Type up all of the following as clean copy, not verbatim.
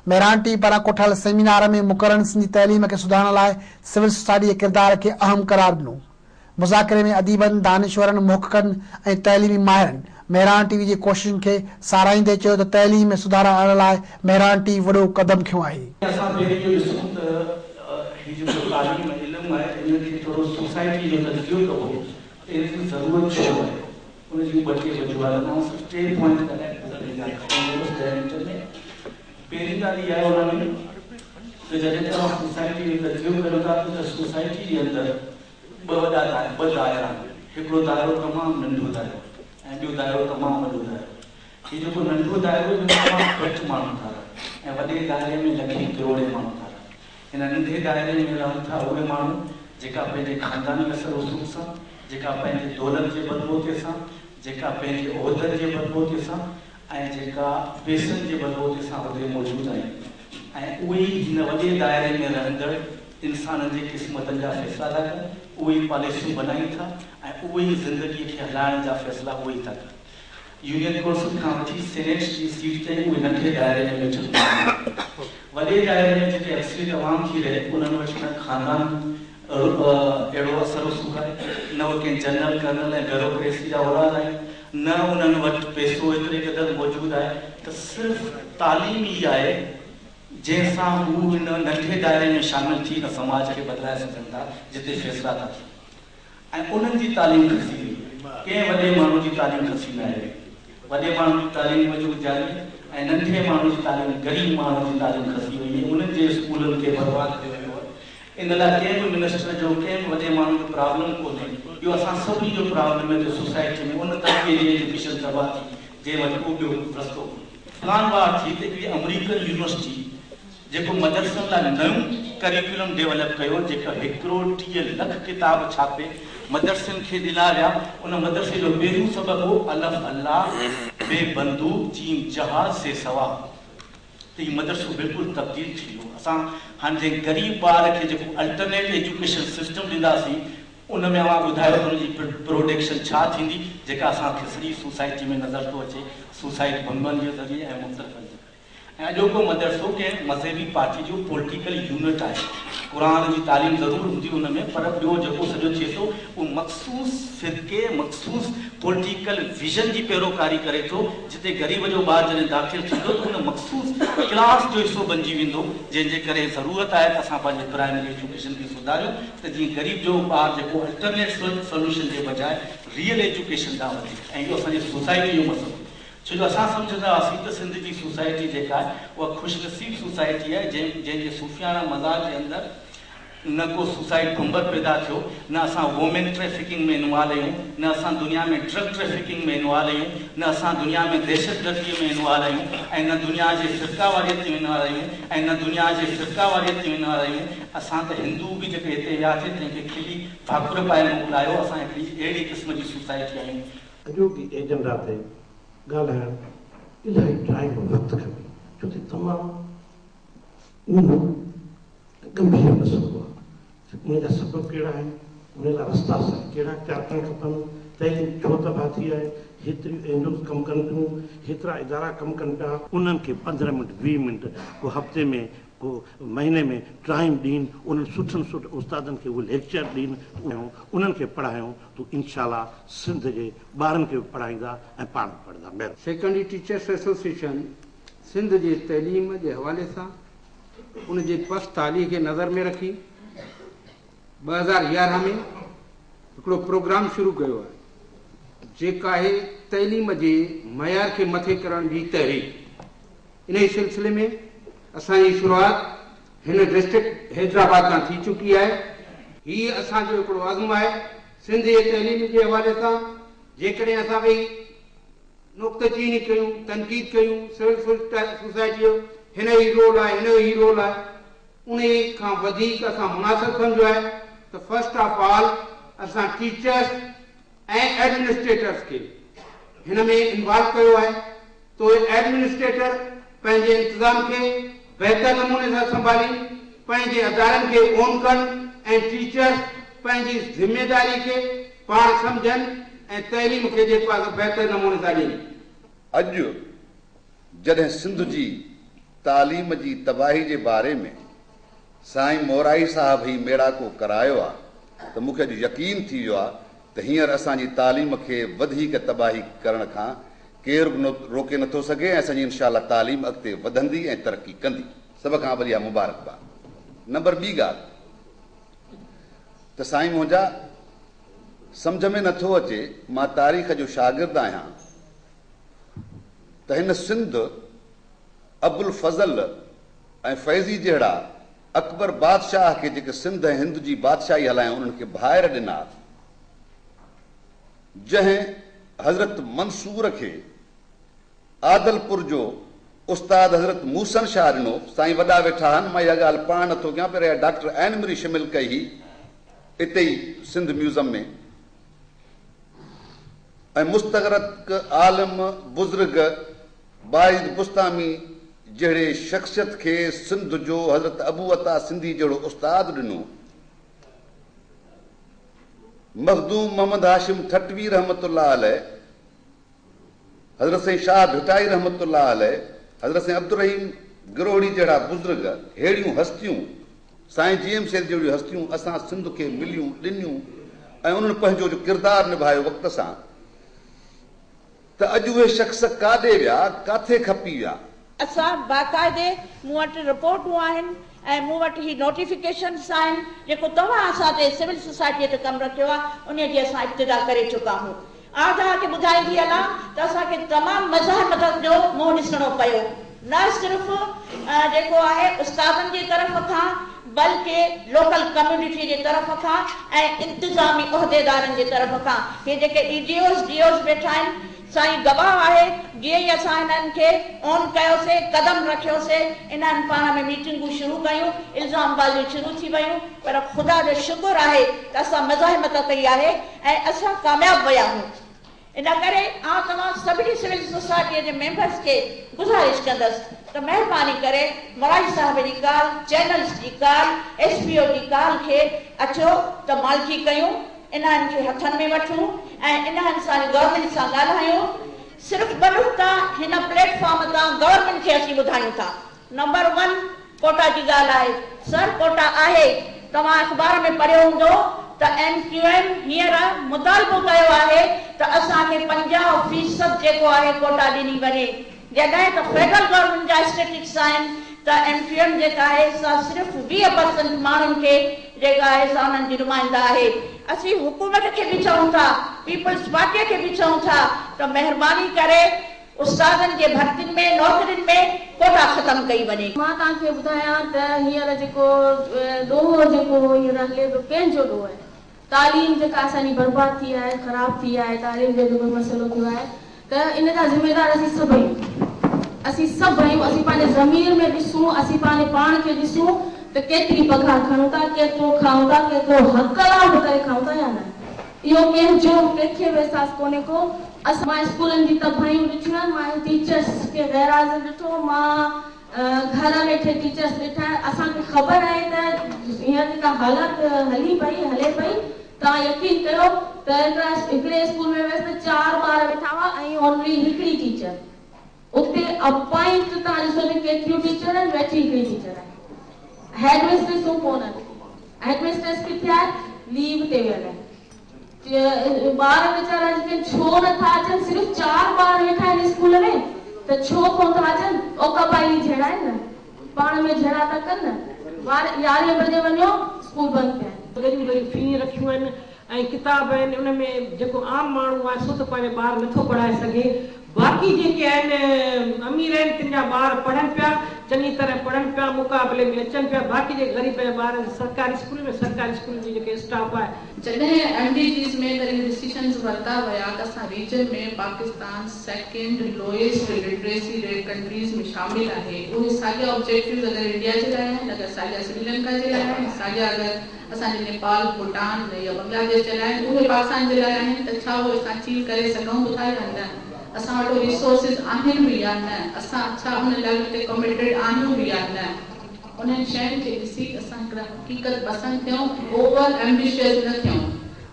मेहरानटी पारां कोठल सेमिनार में मुकररनि सिंधी तइलीम खे सुधारण लाइ सिविल सोसाइटी जे किरदार खे अहम करार ॾिनो। मुज़ाकरे में अदीबनि, दानिश्वरनि, मुहक़क़नि ऐं तइलीमी माहिरनि मेहरान टीवी जी कोशिशुनि खे साराहींदे चयो त तइलीम में सुधार आणण लाइ मेहरान टीवी वॾो क़दम खयो आहे। पहिरीं ॻाल्हि इहा आहे उन्हनि त जॾहिं तव्हां सोसाइटी में तज़किरो कयो था त सोसाइटी जे अंदरि ॿ दायरा आहिनि। हिकिड़ो दाइरो तमामु नंढो दाइरो ऐं ॿियो दाइरो तमामु वॾो दाइरो। हीउ जेको नंढो दाइरो तमामु घटि माण्हू था रहनि ऐं वॾे दाइरे में लखे करोड़े माण्हू था रहनि। हिन नंढे दाइरे में रहनि था उहे माण्हू जेका पंहिंजे ख़ानदानी असर रसूख़ सां, जेका पंहिंजे दौलत जे बलबूते सां, जेका पंहिंजे उहिदे जे बलबूते सां ऐं जेका पैसनि जे बलबूते सां उते मौजूदु आहिनि ऐं उहे ई हिन वॾे दाइरे में रहंदड़ इंसाननि जे क़िस्मतनि जा फ़ैसिला था कनि, उहे ई पॉलिसियूं बनाइनि था ऐं उहे ई ज़िंदगीअ खे हलाइण जा फ़ैसिला उहे ई था कनि। यूनियन काउंसिल खां वठी सेनेट जी सीट ताईं उहे नंढे दाइरे में वेठल आहिनि। वॾे दाइरे में जिते अक्सरियत अवाम थी रहे उन्हनि वटि न ख़ानदान अहिड़ो असर रसूख़ आहे, न उहे कंहिं जनरल कर्नल ऐं ब्यूरोक्रेसी जा औलाद आहिनि, न उन्हनि वटि पैसो एतिरे क़दुरु मौजूदु आहे त सिर्फ़ु तालीम ई आहे जंहिंसां हू हिन नंढे दायरे में शामिल थी न समाज खे बदिलाए सघनि था जिते फ़ैसिला था थियनि। ऐं उन्हनि जी तालीम खसी वई, कंहिं वॾे माण्हू जी तालीम खसी न आहे। वॾे माण्हू जी तालीम मौजूदु जारी ऐं नंढे माण्हू जी तालीम, ग़रीब माण्हू जी तालीम खसी वई आहे। उन्हनि जे स्कूलनि खे बर्बादु कयो वियो आहे। इन लाइ कंहिं बि मिनिस्टर जो, कंहिं बि वॾे माण्हू जो प्रॉब्लम कोन्हे। इहो असां सभिनी जो प्रॉब्लम आहे त सोसाइटी में उन तरीक़े जी एजुकेशन तबाह थी जंहिं वटि को ॿियो रस्तो प्लान वार थी त हिकिड़ी अमेरिकन यूनिवर्सिटी जेको मदरसनि लाइ नयूं करिकुलम डेवलप कयो, जेका 1.30 लख किताब छापे मदरसनि खे ॾिना विया। उन मदरसे जो पहिरियों सबक़ हो अलफ अल्लाह बे बंदूक जीम जहाज से सवा। त हीउ मदरसो बिल्कुलु तब्दील थी वियो। असां हाणे जंहिं ग़रीब ॿार खे जेको अल्टरनेट एजुकेशन सिस्टम ॾींदासीं उन में अवां ॿुधायो हुनजी प्रोडक्शन छा थींदी, जेका असांखे सॼी सोसाइटी में नज़र थो अचे, सुसाइड भंगनि जे ज़रिए ऐं मुख़्तलिफ़ ऐं अॼोको मदरसो कंहिं मज़हबी पार्टी जो पॉलिटिकल यूनिट आहे। क़ुरान जी तालीम ज़रूरु हूंदी हुन में, पर ॿियो जेको सॼो थिए थो उहो मख़सूस फ़िरके, मख़सूस पॉलिटिकल विज़न जी पैरोकारी करे थो। जिते ग़रीब जो ॿारु जॾहिं दाख़िल थींदो त हुन मख़सूस क्लास जो हिसो बणिजी वेंदो, जंहिंजे करे ज़रूरत आहे त असां पंहिंजे प्राइमरी एजुकेशन खे सुधारियूं त जीअं ग़रीब जो ॿारु जेको अल्टरनेट सोल्यूशन जे बजाए रियल एजुकेशन ॾांहुं वधे। ऐं इहो असांजी सोसाइटी जो मसइलो, छो जो असां सम्झंदा हुआसीं त सिंध जी सोसाइटी जेका आहे उहा ख़ुशनसीब सोसाइटी आहे जंहिंजे सूफ़ियाना मज़ाक़ जे अंदरि न को सुसाइड बम्बर पैदा थियो, न असां वोमेन ट्रैफिकिंग में इन्वॉल्व आहियूं, न असां दुनिया में ड्रग ट्रैफिकिंग में इन्वॉल्व आहियूं, न असां दुनिया में दहशतगर्दीअ में इन्वॉल्व आहियूं, ऐं न दुनिया जे फ़िरकावारियत में इन्वॉल्व आहियूं, ऐं न दुनिया जे फ़िरकावारियत में इन्वॉल्व आहियूं। असां त हिंदू बि जेके हिते वियासीं तंहिंखे खिली भाकुर पाए मोकिलायो। असां हिकिड़ी अहिड़ी क़िस्म जी सोसाइटी आहियूं। अॼोकी एजेंडा ते ॻाल्हाइण इलाही टाइम वक़्तु खपे, छो त तमामु गंभीर मसइलो आहे। उनजा सबब कहिड़ा आहिनि, उन लाइ रस्ता कहिड़ा इख़्तियार करणु खपनि। तइलीम छो तबाह थी आहे, हेतिरियूं एनजीओज़ कमु कनि पियूं, हेतिरा इदारा कमु कनि पिया, उन्हनि खे 15 मिंट 20 मिंट को हफ़्ते में को महीने में टाइम ॾीन, उन्हनि सुठनि उस्तादनि खे उहे लेक्चर ॾीन, उन्हनि खे पढ़ायूं त इंशाअल्लाह सिंध जे ॿारनि खे पढ़ाईंदा ऐं पाण पढ़ंदा। सेकेंडरी टीचर्स एसोसिएशन सिंध जे तइलीम जे हवाले सां उन जे पस तालीम खे नज़र में रखी 2011 में हिकिड़ो प्रोग्राम शुरू कयो आहे जेका आहे तइलीम जे मयार खे मथे करण जी तहरीक। इन सिलसिले में असांजी शुरूआत हिन डिस्ट्रिक्ट हैदराबाद खां थी चुकी आहे। हीअ असांजो हिकिड़ो अज़्म आहे सिंध जे तइलीम जे हवाले सां। जेकॾहिं असां भई नुक्तचीनी कयूं, तनक़ीद कयूं सिविल सोसाइटी जो हिन ई रोल आहे, हिन ई रोल आहे, उन खां वधीक असां मुनासिब सम्झो आहे त फर्स्ट ऑफ ऑल असां टीचर्स ऐं एडमिनिस्ट्रेटर्स खे हिन में इन्वॉल्व कयो आहे। तो एडमिनिस्ट्रेटर पंहिंजे इंतज़ाम खे बहितर नमूने सां संभाली पंहिंजे अदारनि खे ओन कनि ऐं टीचर्स पंहिंजी ज़िम्मेदारी खे पाण सम्झनि ऐं तइलीम खे जेको आहे बहितर नमूने सां ॾियणी। अॼु जॾहिं सिंध जी तालीम जी तबाही जे बारे में साईं मोराई साहब ही मेड़ाको करायो आहे त मूंखे अॼु यकीन थी वियो आहे त हींअर असांजी तालीम खे वधीक तबाही करण खां केरु रोके नथो सघे ऐं असांजी इनशा तालीम अॻिते वधंदी ऐं तरक़ी कंदी। सभ खां बढ़िया मुबारकबाद। नंबर ॿी ॻाल्हि त साईं मुंहिंजा सम्झ में नथो अचे, मां तारीख़ जो शागिर्द आहियां त हिन सिंध अबुल फज़ल ऐं फैज़ी जहिड़ा अकबर बादशाह खे जेके सिंध ऐं हिंद जी बादशाही हलायूं उन्हनि खे ॿाहिरि ॾिना, जंहिं हज़रत मंसूर खे आदलपुर जो उस्ताद हज़रत मूसन शाह ॾिनो। साईं वॾा वेठा आहिनि, मां इहा ॻाल्हि पाण नथो कयां, पर डॉक्टर एनमरी शिमिल कई ही हिते ई सिंध म्यूज़ियम में। ऐं मुस्तग़रक आलिम बुज़ुर्ग बाइज़ बुस्तामी जहिड़े शख़्सियत खे सिंध जो हज़रत अबू अता सिंधी जहिड़ो उस्ताद ॾिनो। मखदूम मोहम्मद हाशिम ठटवी रहमतुल्लाह अलैह, हज़रत साईं शाह भिटाई रहमतुल्लाह अलैह, हज़रत साईं अब्दुल रहीम गिरोहड़ी जहिड़ा बुज़ुर्ग, अहिड़ियूं हस्तियूं, साईं जीएम सेठ जहिड़ियूं हस्तियूं असां सिंध खे मिलियूं ॾिनियूं ऐं उन्हनि पंहिंजो जो किरदारु निभायो वक़्त सां, त अॼु उहे शख़्स काॾे विया, काथे खपी विया। असां बाक़ाइदे मूं वटि रिपोर्टूं आहिनि ऐं मूं वटि ही नोटिफिकेशन्स आहिनि जेको तव्हां असां ते सिविल सोसाइटीअ ते कमु रखियो आहे उन जी असां इब्तिदा करे चुका आहियूं। तव्हांखे ॿुधाईंदी हलां त असांखे तमामु मज़हब जो मुंहुं ॾिसणो पियो, न सिर्फ़ु जेको आहे उस्तादनि जी तरफ़ खां बल्कि लोकल कम्युनिटी जे तरफ़ खां ऐं इंतिज़ामी उहिदेदारनि जे तरफ़ खां। हे जेके ईडीओस डीओस वेठा आहिनि, साईं गवाह आहे, जीअं ई असां हिननि खे ऑन कयोसीं, कदम रखियोसीं, इन्हनि पाण में मीटिंगूं शुरू कयूं, इल्ज़ाम बाज़ियूं शुरू थी वियूं, पर ख़ुदा जो शुक्र आहे त असां मज़ाहिमत कई आहे ऐं असां कामयाबु विया आहियूं। इन करे आउं तव्हां सभिनी सिविल सोसाइटीअ जे मेंबर्स खे गुज़ारिश कंदसि त महिरबानी करे मोराई साहिब जी ॻाल्हि, चैनल्स जी ॻाल्हि, एसपीओ जी ॻाल्हि खे अचो त मालिकी कयूं, इन्हनि खे हथनि में वठूं ऐं इन्हनि सां गवर्नमेंट सां ॻाल्हायूं। सिर्फ़ु ॿ नुक़्ता हिन प्लेटफॉर्म तां गवर्नमेंट खे असीं ॿुधायूं था। नंबर 1 कोटा जी ॻाल्हि आहे। सर कोटा आहे, तव्हां अख़बार में पढ़ियो हूंदो त MQM हींअर मुतालबो कयो आहे त असांखे 50% जेको आहे कोटा ॾिनी वञे, जॾहिं त फेडरल गवर्नमेंट जा स्टेटिक्स आहिनि त MQM जेका आहे सा सिर्फ़ु 20% माण्हुनि खे जेका आहे सा उन्हनि जी नुमाइंदा आहे। असीं हुकूमत खे बि चऊं था, पीपल्स पार्टीअ खे बि चऊं था त महिरबानी करे उस्तादनि जे भर्तियुनि में, नौकरियुनि में कोटा ख़तम कई वञे। मां तव्हांखे ॿुधायां त हींअर जेको ॾोहो जेको हींअर हले पियो, कंहिंजो ॾोहो आहे? तालीम जेका असांजी बर्बाद थी आहे, ख़राब थी आहे, तालीम जो जेको मसइलो थियो आहे, त इन जा ज़िम्मेदार असीं सभु आहियूं। असीं सभु आहियूं। असीं पंहिंजे ज़मीर में ॾिसूं, असीं पंहिंजे पाण खे ॾिसूं त केतिरी पघार खणूं था, केतिरो खाऊं था, केतिरो हक़ लाभ करे खाऊं था या न। इहो कंहिंजो कंहिंखे बि अहसासु कोन्हे को। असां मां स्कूलनि जी तबाहियूं ॾिठियूं आहिनि, मां टीचर्स खे गैरहाज़िर ॾिठो, मां घर वेठे टीचर्स ॾिठा आहिनि। असांखे ख़बर आहे त हींअर जेका हालत हले पई, तव्हां यकीन कयो त हिकिड़े स्कूल में वियसि त 4 ॿार वेठा हुआ ऐं ओनली हिकिड़ी टीचर। उते अपॉइंट तव्हां ॾिसो त केतिरियूं टीचर आहिनि, वेठी हिकिड़ी टीचर आहे। हेडमिस्ट्रेसूं कोन्हनि, हेडमिस्ट्रेस किथे आहे? लीव ते वियल आहे। ॿार वीचारा जेके छो नथा अचनि? सिर्फ़ु 4 ॿार वेठा आहिनि स्कूल में त छो कोन था अचनि? ओकापाई जहिड़ा आहिनि न, पाण में जहिड़ा था कनि न। ॿार 11 बजे वञो, स्कूल बंदि पिया आहिनि। वरी फी रखियूं आहिनि ऐं किताब आहिनि, उन में जेको आम माण्हू आहे सो त पंहिंजे ॿार नथो पढ़ाए सघे। बाक़ी जेके आहिनि अमीर आहिनि, तिन जा ॿार पढ़नि पिया, चङी तरह पढ़नि पिया, मुक़ाबले में अचनि पिया। बाक़ी जे ग़रीब ॿार सरकारी स्कूल जी जेके स्टाफ आहे, जॾहिं MDGs में वरी डिसीजन्स वरिता विया त असां रीजन में Pakistan 2nd lowest literacy rate countries में शामिल आहे। उहे साॻिया ऑब्जेक्टिव्स अगरि इंडिया जे लाइ आहिनि, अगरि साॻिया श्रीलंका जे लाइ आहिनि, साॻिया अगरि असांजे नेपाल, भूटान या बांग्लादेश जे लाइ आहिनि, उहे पाकिस्तान जे लाइ आहिनि, त छा उहे असां अचीव करे सघूं था या न? असां वटि रिसोर्सिस आहिनि बि या न? असां छा उन लेवल ते कमिटेड आहियूं बि या न? उन्हनि शयुनि खे ॾिसी असां हिकिड़ा हक़ीक़त पसंदि थियूं, ओवर एम्बिशियस न थियूं।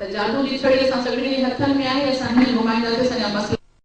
त जादू जी छड़ी असां सभिनी जे हथनि में आहे, असां हीअं घुमाईंदासीं असांजा मसइला